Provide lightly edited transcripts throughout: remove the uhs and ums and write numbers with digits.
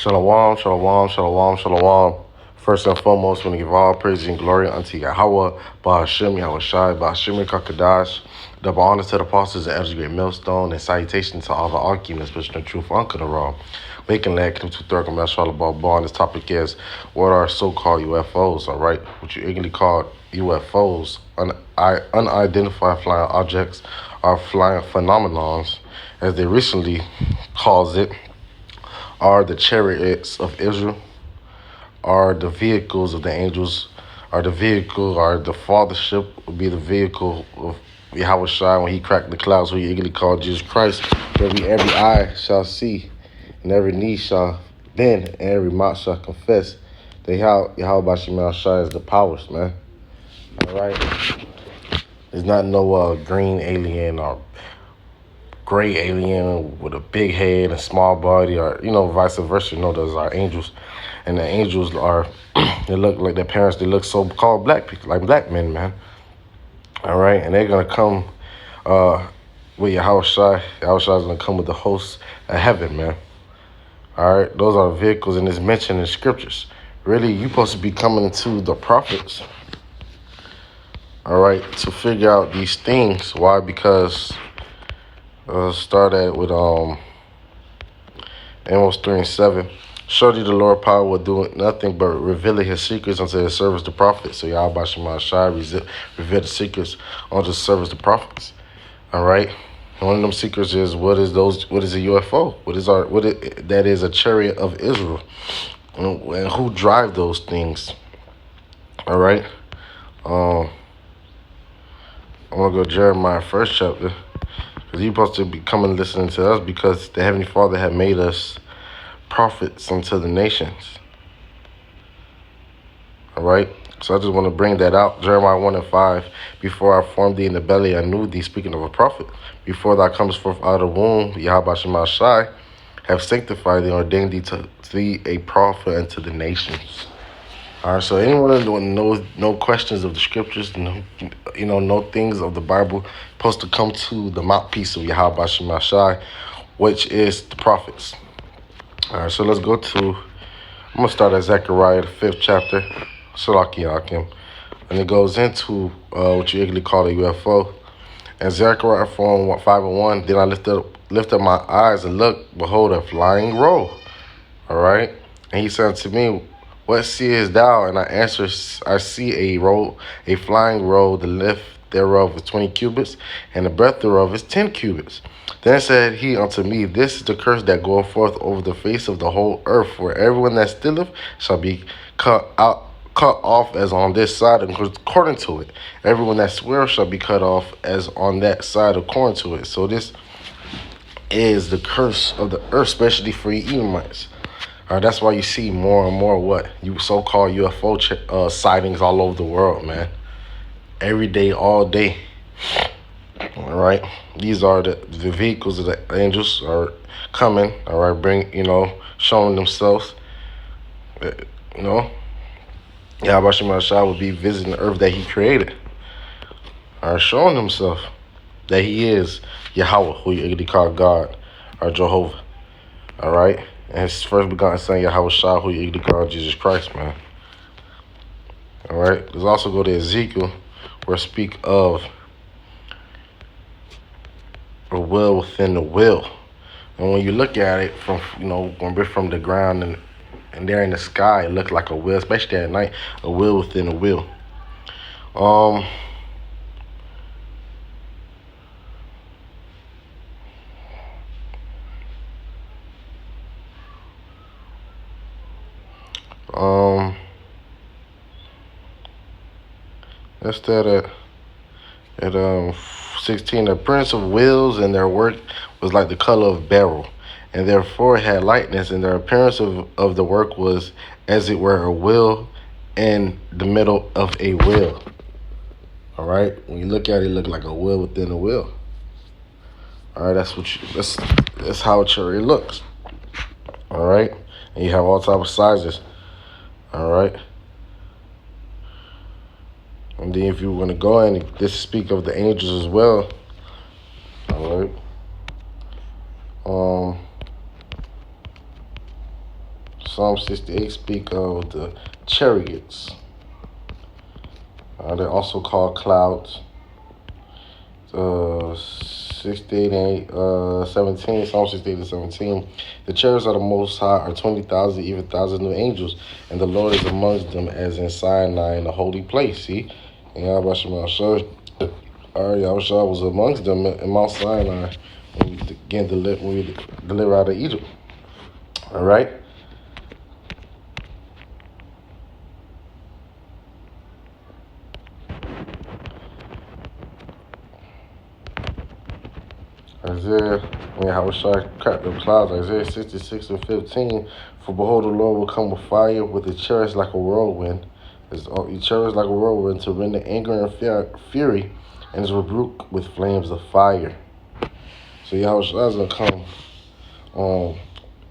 Shalom, shalom, shalom, shalom. First and foremost, I want to give all praise and glory unto Yahweh, Ba'ashem, Yahweh Shai, Ba'ashem, Kakadash. Double honor to the apostles and elders, great millstone, and salutation to all the arguments, which the truth, uncle the wrong. Making that come to third commercial about ball. This topic is what are so-called UFOs, all right? What you ignorantly call UFOs, unidentified flying objects, are flying phenomenons, as they recently calls it, are the chariots of Israel, are the vehicles of the angels, are the fathership will be the vehicle of Yahweh Shai when he cracked the clouds, who he eagerly called Jesus Christ. Every eye shall see, and every knee shall bend, and every mouth shall confess that Yahweh Bashim Shai is the powers, man. All right? There's not no green alien or gray alien with a big head and small body, or vice versa. Those are angels, and the angels are they look like their parents. They look so-called black people, like black men, man. All right, and they're gonna come with Yahweh Shai. Yahweh Shai is gonna come with the hosts of heaven, man. All right, those are vehicles, and it's mentioned in scriptures. Really, you're supposed to be coming to the prophets, all right, to figure out these things. Why? Because start at with Amos 3:7. Surely the Lord power will do nothing but revealing his secrets unto his servants the prophets. So Yahweh Shema Shai reveal the secrets unto his servants the prophets. All right. One of them secrets is what is a UFO? That is a chariot of Israel. And who drive those things? All right. I'm gonna go Jeremiah 1st chapter. Because you're supposed to be coming listening to us because the Heavenly Father had made us prophets unto the nations. All right? So I just want to bring that out. Jeremiah 1:5. Before I formed thee in the belly, I knew thee, speaking of a prophet. Before thou comest forth out of the womb, Yahweh Shema Shai have sanctified thee, ordained thee to be a prophet unto the nations. All right, so anyone that knows no questions of the scriptures, no things of the Bible, supposed to come to the mouthpiece of Yahweh Shema Shai, which is the prophets. All right, so let's go to, I'm going to start at Zechariah, the 5th chapter, Salakiyakim, and it goes into what you usually call a UFO. And Zechariah 5:1, then I lift up my eyes and look, behold, a flying roll. All right, and he said to me, what seest thou? And I answer, I see a flying roll. The length thereof is 20 cubits, and the breadth thereof is 10 cubits. Then said he unto me, this is the curse that goeth forth over the face of the whole earth, for everyone that stealeth shall be cut off as on this side according to it. Everyone that sweareth shall be cut off as on that side according to it. So this is the curse of the earth, especially for you Edomites. That's why you see more and more so-called UFO sightings all over the world, man. Every day, all day. All right. These are the vehicles of the angels are coming. All right, showing themselves. Yahweh Shema Shai will be visiting the earth that he created. All right, showing himself that he is Yahweh, who you call God, or Jehovah. All right. And his first begotten son, Yahweh Shai, who you call Jesus Christ, man. All right. Let's also go to Ezekiel, where speak of a will within the will. And when you look at it from, when we're from the ground and there in the sky, it looks like a will, especially at night, a will within a will. That's that at 16. The prince of wheels and their work was like the color of beryl, and their forehead had lightness, and their appearance of the work was as it were a wheel in the middle of a wheel. All right, when you look at it, it look like a wheel within a wheel. All right, that's how a chariot looks. All right, and you have all types of sizes. All right. And then if you want to go in, this speak of the angels as well. All right. Psalm 68 speak of the chariots. They're also called clouds. 68 and 17, Psalm 68 and 17. The chariots of the Most High are 20,000, even thousands of angels, and the Lord is amongst them as in Sinai in the holy place. See? And Yahweh Shemashah, Yahweh was amongst them in Mount Sinai when we deliver out of Egypt. All right? How cracked the clouds, Isaiah 66 and 15. For behold, the Lord will come with fire, with his chariots like a whirlwind. His chariots like a whirlwind to render anger and fury, and his rebuke with flames of fire. So Yahweh is going to come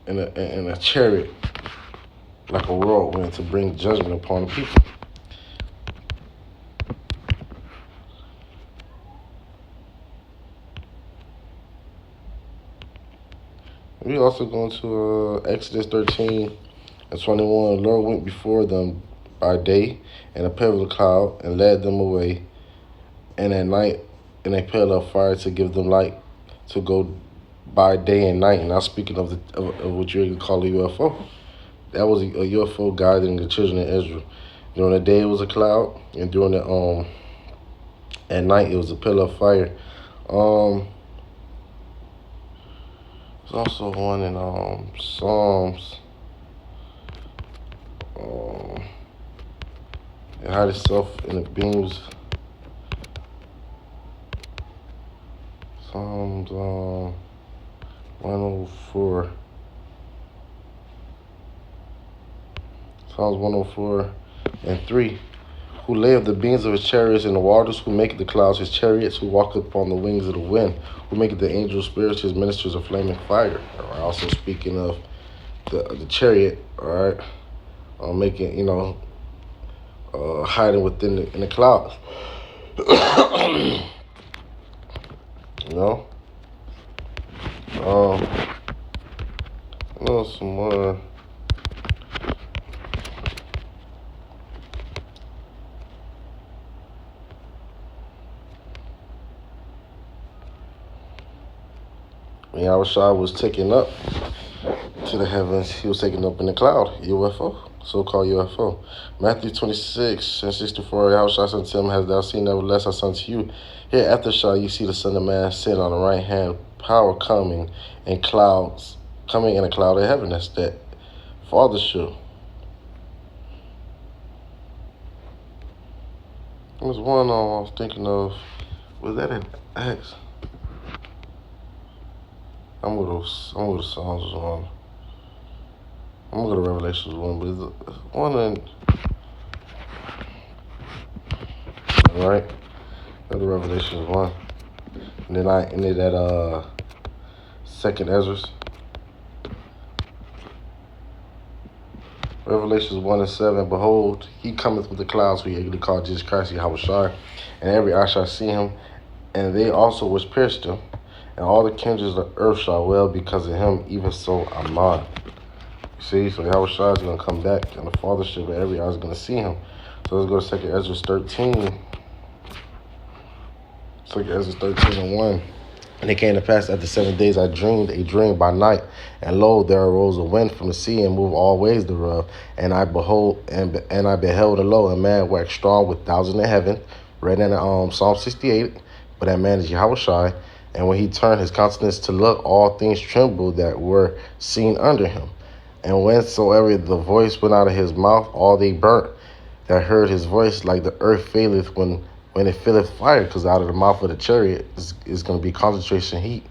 in a chariot like a whirlwind to bring judgment upon the people. We also going to Exodus 13 and 21. The Lord went before them by day in a pillar of cloud and led them away, and at night in a pillar of fire to give them light to go by day and night. And I'm speaking of what you call a UFO. That was a UFO guiding the children of Israel. During the day it was a cloud, and during the at night it was a pillar of fire. There's also one in Psalms. It hid itself in the beams. Psalms 104. Psalms 104 and 3. Who lay of the beams of his chariots in the waters, who make the clouds his chariots, who walk upon the wings of the wind, who make the angel spirits his ministers of flaming fire. All right, also speaking of the chariot, all right, making, hiding in the clouds. Some more. When Yahushua was taken up to the heavens, he was taken up in the cloud, UFO, so-called UFO. Matthew 26 and 64, Yahushua said to him, Hast thou seen, nevertheless I say unto you, hereafter shall you see the Son of Man sit on the right hand, power coming in a cloud of heaven. That's that Father show. There was one I was thinking of. Was that an Acts? I'm gonna Psalms 1. I'm gonna go to Revelations 1, but it's one in. Alright? Go to Revelations 1. And then I ended at second Ezra. Revelations 1 and 7. Behold, he cometh with the clouds, who he called Jesus Christ, Yahushua, and every eye shall see him, and they also which pierced him, and all the kindreds of the earth shall wail because of him, even so Amen. You see, so Yahushua is going to come back, and the Fathership, and every eye is going to see him. So let's go to 2 Ezra 13. 2 Ezra 13 and 1. And it came to pass after 7 days I dreamed a dream by night, and lo, there arose a wind from the sea and moved all ways thereof. And I beheld, and and lo, a man waxed strong with thousands in heaven. Read in Psalm 68. But that man is Yahushua. And when he turned his countenance to look, all things trembled that were seen under him. And whensoever the voice went out of his mouth, all they burnt that heard his voice, like the earth faileth when it filleth fire, because out of the mouth of the chariot is going to be concentration heat,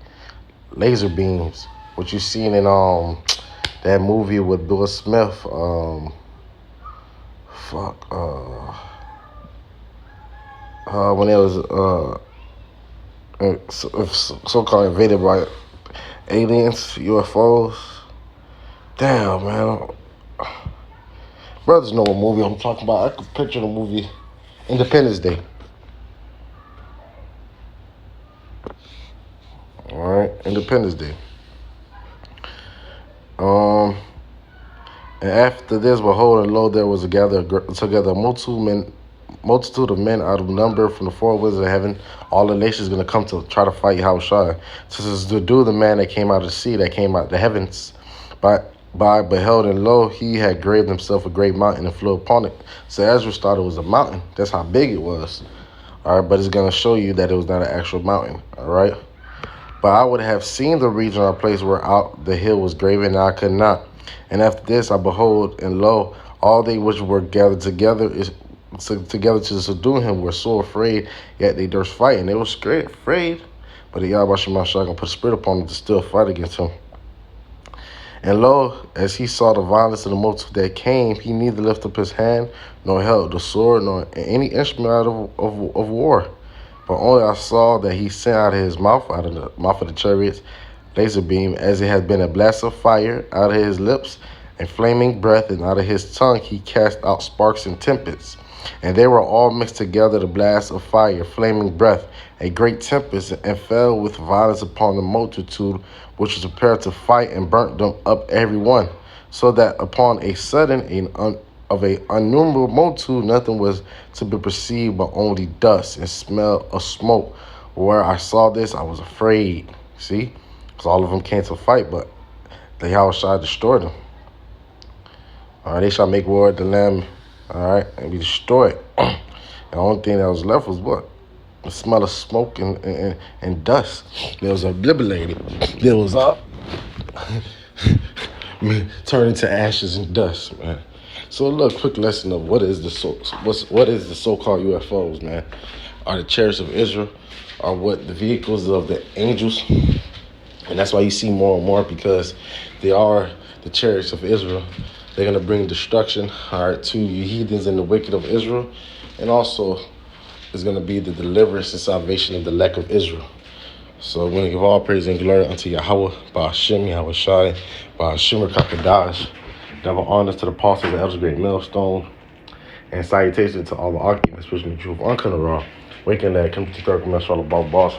laser beams. What you seen in that movie with Will Smith, when it was so-called invaded by aliens, UFOs. Damn, man. Brothers know what movie I'm talking about. I could picture the movie Independence Day. Alright, Independence Day. And after this, behold, and lo, there was together multitude of men out of number from the four winds of heaven. All the nations going to come to try to fight Yahushua. So this is to do the man that came out of the sea, that came out of the heavens. By beheld, and lo, he had graved himself a great mountain and flew upon it. So Ezra thought it was a mountain. That's how big it was. All right, but it's going to show you that it was not an actual mountain. All right. But I would have seen the region or place where out the hill was graven, and I could not. And after this I behold, and lo, all they which were gathered together to subdue him were so afraid, yet they durst fight, and they were afraid. But the Yahweh Shemashah gonna put a spirit upon them to still fight against him. And lo, as he saw the violence of the multitude that came, he neither lifted up his hand, nor held the sword, nor any instrument out of war. But only I saw that he sent out of his mouth, out of the mouth of the chariots, laser beam, as it had been a blast of fire out of his lips, and flaming breath, and out of his tongue he cast out sparks and tempests. And they were all mixed together, the blast of fire, flaming breath, a great tempest, and fell with violence upon the multitude which was prepared to fight, and burnt them up every one, so that upon a sudden of a innumerable multitude nothing was to be perceived but only dust and smell of smoke. Where I saw this, I was afraid. See? Because all of them came to fight, but the Yahushua destroyed them. All right, they shall make war at the Lamb, all right, and be destroyed. The only thing that was left was what? The smell of smoke and dust. They was obliterated. They was up. Turned into ashes and dust, man. So a little quick lesson of what is the so-called UFOs, man. Are the chariots of Israel, are what the vehicles of the angels, and that's why you see more and more, because they are the chariots of Israel. They're gonna bring destruction, all right, to you heathens and the wicked of Israel, and also is gonna be the deliverance and salvation of the elect of Israel. So we're gonna give all praise and glory unto Yahweh, Ba'ashem, Yahweh Shai, Ba'ashem Kakadash. Double honors to the apostles and elders, great millstone, and salutations to all the occupants, especially the truth, uncontrolled, waking that come to Turkey, Mesra, Baba, Boss,